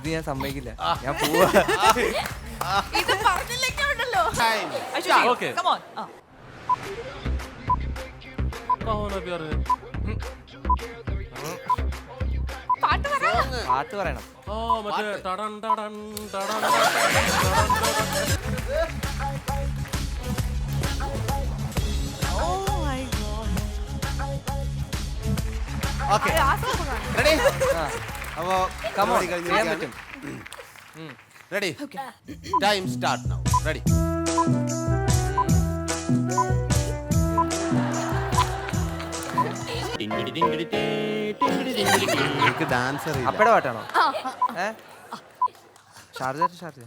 ഇത് ഞാൻ സമ്മതിക്കില്ല. ഞാൻ പോവാ. ഇത് പറഞ്ഞില്ലെങ്കിലുണ്ടല്ലോ. Okay. Come on. പാട്ട് പറ. പാട്ട് പറയണം. ഓക്കെ റെഡി അപ്പോ Come on, ചെയ്യാൻ പറ്റും. Ready time start now ready എനിക്ക് ഡാൻസർ അപ്പയുടെ പാട്ടാണോ? Sharjah Sharjah.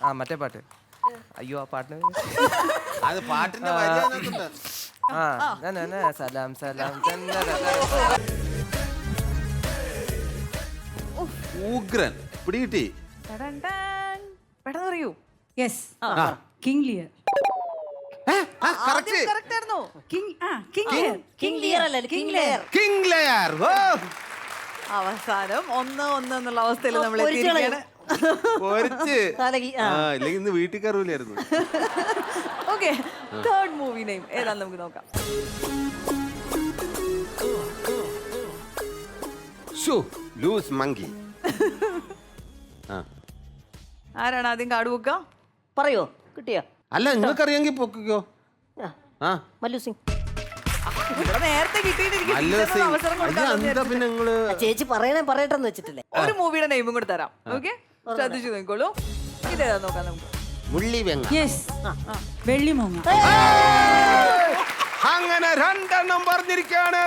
ആ മറ്റേ പാട്ട്. അയ്യോ ആ പാട്ടിന് അത് പാട്ടിന്റെ വരിയാണെന്നുണ്ട്. സലാം സലാം. ഉഗ്രൻ പിടികിട്ടി. പെട്ടെന്ന് അറിയൂ. Yes King Lear. കറക്റ്റ് ആയിരുന്നു. കിങ് ലിയർ അല്ല കിങ് ലെയർ. King layer. അവസാനം 1-1 എന്നുള്ള അവസ്ഥയിൽ നമ്മൾ എത്തിയിരിക്കുകയാണ്. ഇല്ലെങ്കിൽ ഇന്ന് വീട്ടിൽ കയറൂലായിരുന്നു. ഓക്കെ, തേർഡ് മൂവി നെയിം ഏതാണെന്ന് നമുക്ക് നോക്കാം. Loose monkey. ആരാണ് ആദ്യം കാർഡ് വെക്കുക? പറയോ കിട്ടിയോ? അല്ല നിങ്ങൾക്കറിയാമെങ്കിൽ പൊക്കോ. മല്ലു സിംഗ്. ഇവിടെ നേരത്തെ കിട്ടിയിട്ടിരിക്കും. അവസരം കൊടുക്കാൻ പിന്നെ നിങ്ങള് ചേച്ചി പറയട്ടെന്ന് വെച്ചിട്ടില്ലേ. ഒരു മൂവിയുടെ നെയിമും കൂടെ തരാം. ഓക്കെ, ശ്രദ്ധിച്ചു നോക്കോളൂ. ഇതേതാ നോക്കാം നമുക്ക്. മുള്ളി വെങ്ങ. വെള്ളിമൂങ്ങ. അങ്ങനെ 2 എണ്ണം പറഞ്ഞിരിക്കുകയാണ്.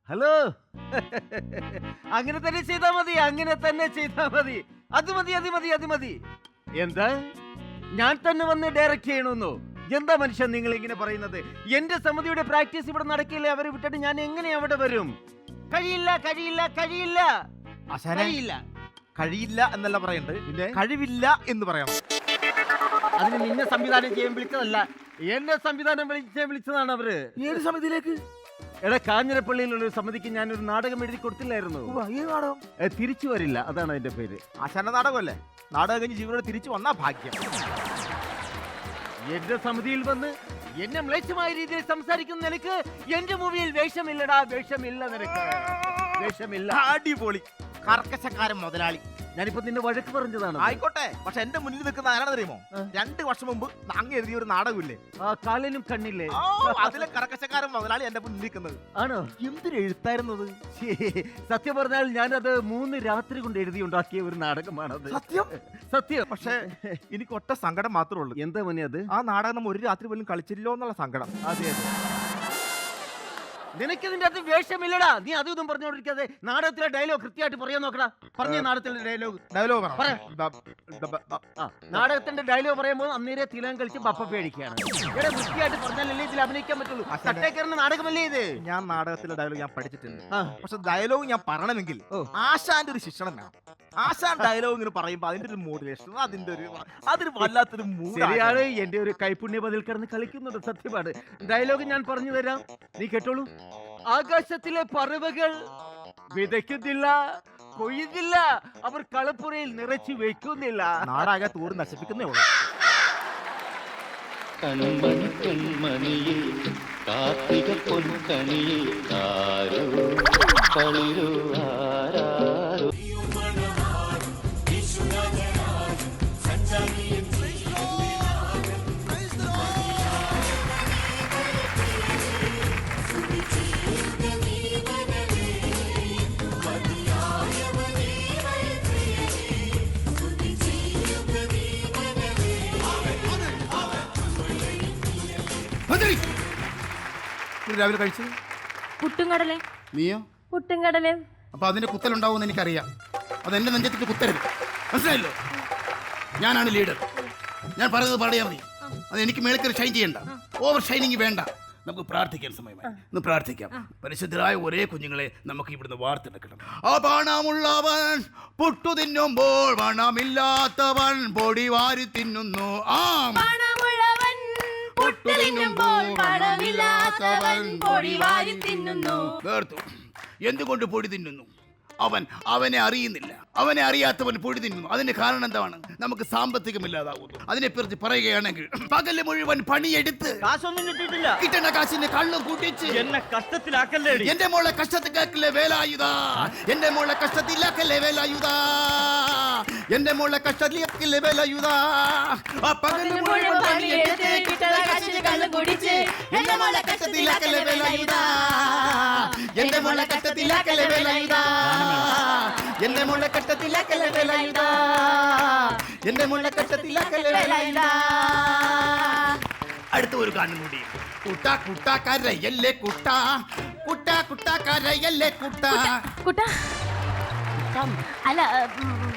ഹലോ, അങ്ങനെ തന്നെ ചെയ്താ മതി, അങ്ങനെ തന്നെ ചെയ്താ മതി. അത് മതി. എന്താ ഞാൻ തന്നെ വന്ന് ഡയറക്റ്റ് ചെയ്യണമെന്നോ? എന്താ മനുഷ്യൻ നിങ്ങൾ ഇങ്ങനെ പറയുന്നത്? എന്റെ സമിതിയുടെ പ്രാക്ടീസ് ഇവിടെ നടക്കില്ല. അവരെ വിട്ടിട്ട് ഞാൻ എങ്ങനെ അവിടെ വരും? കഴിയില്ല. കഴിയില്ല എന്നല്ല പറയുന്നത്, കഴിവില്ല എന്ന് പറയണം. അതിന് നിന്നെ സംവിധാനം ചെയ്യാൻ വിളിച്ചതല്ല, എന്നെ സംവിധാനം വിളിച്ചതാണ് അവര്. ഏത് സമിതിയിലേക്ക്? എടാ, കാഞ്ഞിരപ്പള്ളിയിലുള്ള ഒരു സമിതിക്ക് ഞാനൊരു നാടകം എഴുതി കൊടുത്തില്ലായിരുന്നു? ഏത് നാടകം? തിരിച്ചു വരില്ല, അതാണ് അതിന്റെ പേര്. ആശാന നാടകമല്ലേ? നാടകം കഴിഞ്ഞ് ജീവനോട് തിരിച്ചു വന്നാ ഭാഗ്യം. എന്റെ സമിതിയിൽ വന്ന് എന്നെ മ്ലേച്ഛമായ രീതിയിൽ സംസാരിക്കുന്ന നിനക്ക് എന്റെ മൂവിയിൽ വേഷമില്ലടാ, വേഷമില്ല നിനക്ക്, വേഷമില്ല. അടിപൊളി കർക്കശക്കാരൻ മുതലാളി. ഞാനിപ്പോ നിന്നെ വഴക്ക് പറഞ്ഞതാണ്. ആയിക്കോട്ടെ, പക്ഷെ എന്റെ മുന്നിൽ നിൽക്കുന്ന ആരാണെന്ന് അറിയുമോ? 2 വർഷം മുമ്പ് അങ്ങ് എഴുതിയ ഒരു നാടകമില്ലേ, ആ കാലിനും കണ്ണില്ലേ, അതിലെ കർക്കശക്കാരൻ മുതലാളി എന്റെ മുന്നിൽ നിൽക്കുന്നത്. ആണോ? എന്തിനു എഴുത്തായിരുന്നത്? സത്യം പറഞ്ഞാൽ ഞാനത് 3 രാത്രി കൊണ്ട് എഴുതി ഉണ്ടാക്കിയ ഒരു നാടകമാണത്. സത്യം. പക്ഷെ എനിക്ക് ഒറ്റ സങ്കടം മാത്രമേ ഉള്ളൂ. എന്താ മോനെ അത്? ആ നാടകം നമ്മൾ ഒരു രാത്രി പോലും കളിച്ചില്ലോ എന്നുള്ള സങ്കടം. അതെ. നിനക്കിതിന്റെ അകത്ത് വേഷമില്ലടാ. നീ അതും ഇതും പറഞ്ഞോണ്ടിരിക്കാതെ നാടകത്തിലെ ഡയലോഗ് കൃത്യമായിട്ട് പറയാൻ നോക്കടാ. പറഞ്ഞ നാടകത്തിലെ ഡയലോഗ് നാടകത്തിന്റെ ഡയലോഗ് പറയുമ്പോൾ അന്നേരെ തിലകം കളിച്ച് ബപ്പ പേടിക്കുകയാണ്. ഇവിടെ വൃത്തിയായിട്ട് പറഞ്ഞാലല്ലേ ഇതിൽ അഭിനയിക്കാൻ പറ്റുള്ളൂ. തട്ടേക്കറിന്റെ നാടകമല്ലേ ഇത്? ഞാൻ നാടകത്തിലെ ഡയലോഗ് ഞാൻ പഠിച്ചിട്ടുണ്ട്. പക്ഷെ ഡയലോഗ് ഞാൻ പറയണമെങ്കിൽ ആശാന്റെ ഒരു ശിക്ഷണം വേണം. ആശാൻ ഡയലോഗ് ഇങ്ങനെ പറയുമ്പോ അതിന്റെ ഒരു മോഡുലേഷൻ, അതൊരു വല്ലാത്തൊരു ശരിയാണ്. എന്റെ ഒരു കൈപുണ്യ പതിൽ കിടന്ന് കളിക്കുന്നുണ്ട്, സത്യമാണ്. ഡയലോഗ് ഞാൻ പറഞ്ഞു തരാം, നീ കേട്ടോളൂ. ആകാശത്തിലെ പറവകൾ വിതയ്ക്കുന്നില്ല, കൊയ്യുന്നില്ല, അവർ കളപ്പുരയിൽ നിറച്ചു വെക്കുന്നില്ല. നാടാകെ തൂറ് നശിപ്പിക്കുന്നേ ഉള്ളൂ. കൺമണി കൺമണിയിൽ കാർത്തിക പൊൻകണിയിൽ ആരോ കളിരോ ആരാരോ. രാവിലെ കഴിച്ചത് പുട്ടും കടലേ. നീയോ? പുട്ടും കടലേ. അപ്പൊ അതിന്റെ കുത്തലുണ്ടാവുമെന്ന് എനിക്കറിയാം. അതെന്റെ നെഞ്ചത്തിട്ട് കുത്തരുത്, മനസ്സിലായല്ലോ? ഞാനാണ് ലീഡർ. ഞാൻ പറയുന്നത് പാടിയാൽ മതി. അത് എനിക്ക് മേളിക്കറി ഷൈൻ ചെയ്യണ്ട, ഓവർ ഷൈനിങ് വേണ്ട. നമുക്ക് പ്രാർത്ഥിക്കാൻ സമയമായി. ഇന്ന് പ്രാർത്ഥിക്കാം. പരിശുദ്ധരായ ഒരേ കുഞ്ഞുങ്ങളെ നമുക്ക് ഇവിടുന്ന് വാർത്തെടുക്കണം. ആ പണമുള്ളവൻ പുട്ടു തിന്നുമ്പോൾ പണമില്ലാത്തവൻ പൊടി വാരി തിന്നുന്നു. ആ പണമുള്ളവൻ പുട്ടു തിന്നുമ്പോൾ പണമില്ലാത്തവൻ പൊടി വാരി തിന്നുന്നു. വേർത്തു. എന്തുകൊണ്ട് പൊടി തിന്നുന്നു? അവനെ അറിയുന്നില്ല. അവനെ അറിയാത്തവൻ പൊടി തിന്നുന്നു. അതിന് കാരണം എന്താണ്? നമുക്ക് സാമ്പത്തികമില്ലാതാവുന്നു. അതിനെക്കുറിച്ച് പറയുകയാണെങ്കിൽ പകല് മുഴുവൻ പണിയെടുത്ത് കാശൊന്നും കിട്ടിയിട്ടില്ല. കിട്ടുന്ന കാശിന്റെ കള്ളും കൂട്ടിച്ച് എന്നെ കഷ്ടത്തിലാക്കല്ലേ. എന്റെ മോളെ കഷ്ടത്തിലാക്കല്ലേ വേലായുധ. എന്റെ മോളെ കഷ്ടത്തിലാക്കല്ലേ വേലായുധ. എന്റെ മോളെ കഷ്ടത്തിലാക്കല്ലേ വേലായുധ. ആ പകല് മുഴുവൻ പണിയെടുത്ത് കിട്ടുന്ന കാശിന്റെ കള്ളും കുടിച്ച് എന്റെ മോളെ കഷ്ടത്തിലാക്കല്ലേ വേലായുധ. എന്റെ മോളെ കഷ്ടത്തിലാക്കല്ലേ വേലായുധ. എന്റെ മോളെ കഷ്ടത്തിലാക്കല്ലേ വേലായുധ. എന്റെ മോളെ കഷ്ടത്തിലാക്കല്ലേ വേലായുധ. അടുത്ത ഒരു ഗാനം കൂടി. കുട്ട കുട്ട കരയല്ലേ കുട്ട. കുട്ട കുട്ട കരയല്ലേ കുട്ട. കുട്ട അല്ല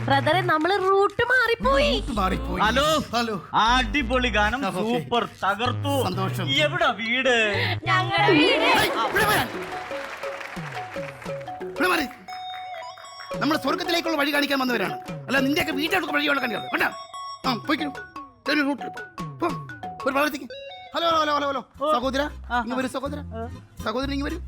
ബ്രദറെ നമ്മള് റൂട്ട് മാറിപ്പോയി. മാറിപ്പോയി. Hello hello. അടിപൊളി ഗാനം. സൂപ്പർ. തകർത്തു. സന്തോഷം. എവിടാ വീട്? ഞങ്ങളുടെ വീട് നമ്മൾ സ്വർഗത്തിലേക്കുള്ള വഴി കാണിക്കാൻ വന്നവരാണ്. അല്ല നിന്റെയൊക്കെ വീട്ടിലേക്ക് വഴി കാണിക്കാൻ വേണ്ട. ആ പോയിക്കോ. ഒരു വളർത്തിക്ക്. Hello hello hello hello. സഹോദര ഇങ്ങ് വരൂ. സഹോദര സഹോദരൻ ഇങ്ങ് വരൂ.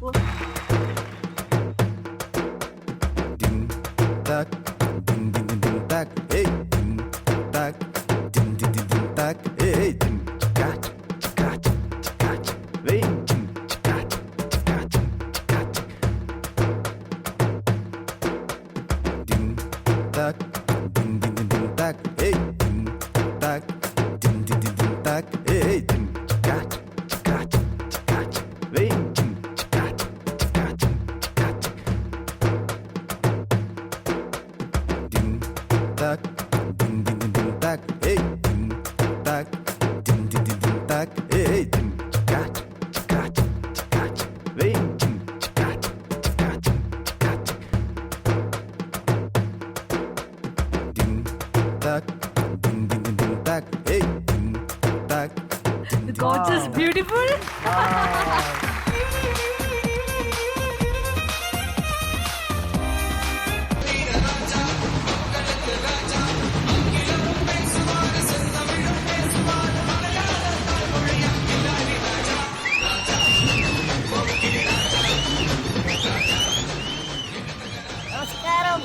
Gorgeous, beautiful.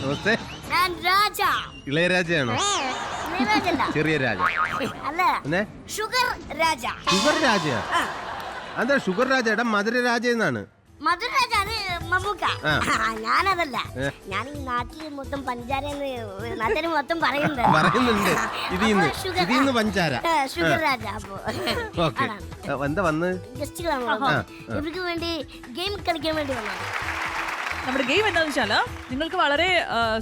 നമസ്തേ. ഞാൻ രാജ. ഇളയരാജയാണോ? ചെറിയ രാജ അല്ല, ഷുഗർ രാജ. ഷുഗർ രാജയാ? എന്താ ഷുഗർ രാജ? എടാ മധുര രാജ എന്നാണ്. മധുര രാജ അത് മമ്മൂക്ക. ഞാനതല്ല. ഞാൻ ഈ നാട്ടിൽ മൊത്തം പഞ്ചാരെന്ന് നാട്ടിൽ മൊത്തം പറയുന്നുണ്ട്. ഇതിന്ന് പഞ്ചാര. ഷുഗർ രാജ. ഓക്കെ. എന്താ വന്ന് ഗസ്റ്റുകളാണ്. ഇവർക്ക് വേണ്ടി ഗെയിം കളിക്കാൻ വേണ്ടി വന്നത്. നമ്മുടെ ഗെയിം എന്താണെന്ന് വെച്ചാല് നിങ്ങൾക്ക് വളരെ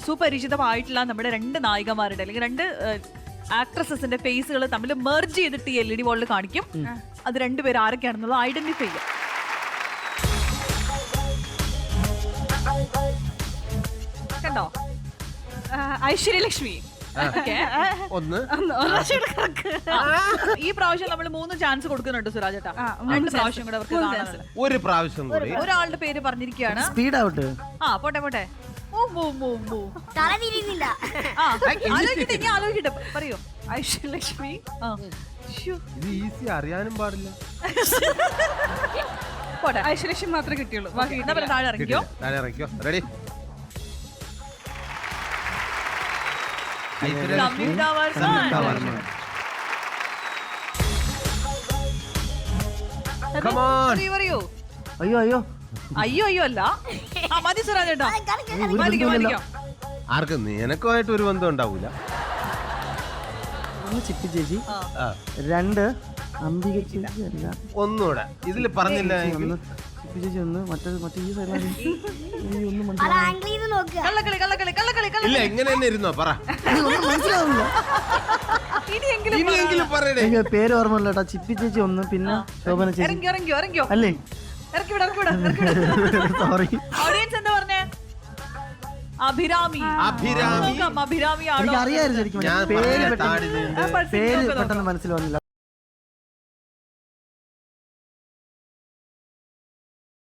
സുപരിചിതമായിട്ടുള്ള നമ്മുടെ രണ്ട് നായികമാരുടെ അല്ലെങ്കിൽ രണ്ട് ആക്ട്രസസിന്റെ ഫേസുകൾ തമ്മിൽ മെർജ് ചെയ്തിട്ട് ഈ LED വാളിൽ കാണിക്കും. അത് രണ്ടുപേരും ആരൊക്കെയാണെന്നുള്ളത് ഐഡന്റിഫൈ ചെയ്യാം. കണ്ടോ? ഐശ്വര്യലക്ഷ്മി. ഈ പ്രാവശ്യം നമ്മൾ 3 ചാൻസ് കൊടുക്കുന്നുണ്ട് സുരാജ് ചേട്ടാ. 2 പ്രാവശ്യം കൂടെ അവർക്ക് കാണാനുണ്ട്. ഒരു പ്രാവശ്യം കൂടി. ഒരാളുടെ പേര് പറഞ്ഞിരിക്കുകയാണ്. സ്പീഡ് ആവട്ടെ. പോട്ടെ പോട്ടെ. തലതിരിയുന്നില്ല. ആലോചിക്കട്ടെ പറയൂ. ഐശ്വര്യലക്ഷ്മി. ഇത് ഈസി, അറിയാനും പാടില്ല. പോട്ടെ. ഐശ്വര്യലക്ഷ്മി മാത്രമേ കിട്ടിയുള്ളൂ. താഴെ ഇറങ്ങിക്കോ. റെഡി? പറയൂ. അയ്യോ അയ്യോ അയ്യോ അയ്യോ അല്ല. മതി സുരാജ് ചേട്ടാ. ആർക്കും നിനക്കുമായിട്ട് ഒരു ബന്ധം ഉണ്ടാവൂല. ചിപ്പി ചേച്ചി, 2 അംബിക ചേച്ചി. അല്ല, ഒന്നുകൂടെ ഇതിൽ പറഞ്ഞില്ല. ചിപ്പി ചേച്ചി ഒന്ന് മറ്റേ ഈ സൈഡിലാണ്. ഇല്ല, എങ്ങനെ തന്നെ ഇരുന്നോ പറ. മനസ്സിലാവില്ല. ഇനിയെങ്കിലും പറയണേ. പേര് ഓർമ്മയില്ല കേട്ടോ. ചിപ്പി ചേച്ചി ഒന്ന്, പിന്നെ ശോഭന ചേച്ചി. ഇറങ്ങിയോ അല്ലേ? സോറി. ഓഡിയൻസ് എന്താ പറഞ്ഞേ? അഭിരാമി. എനിക്ക് അറിയായിരുന്നു ശരിക്കും. പേര് പെട്ടെന്ന് മനസ്സിൽ വന്നില്ല.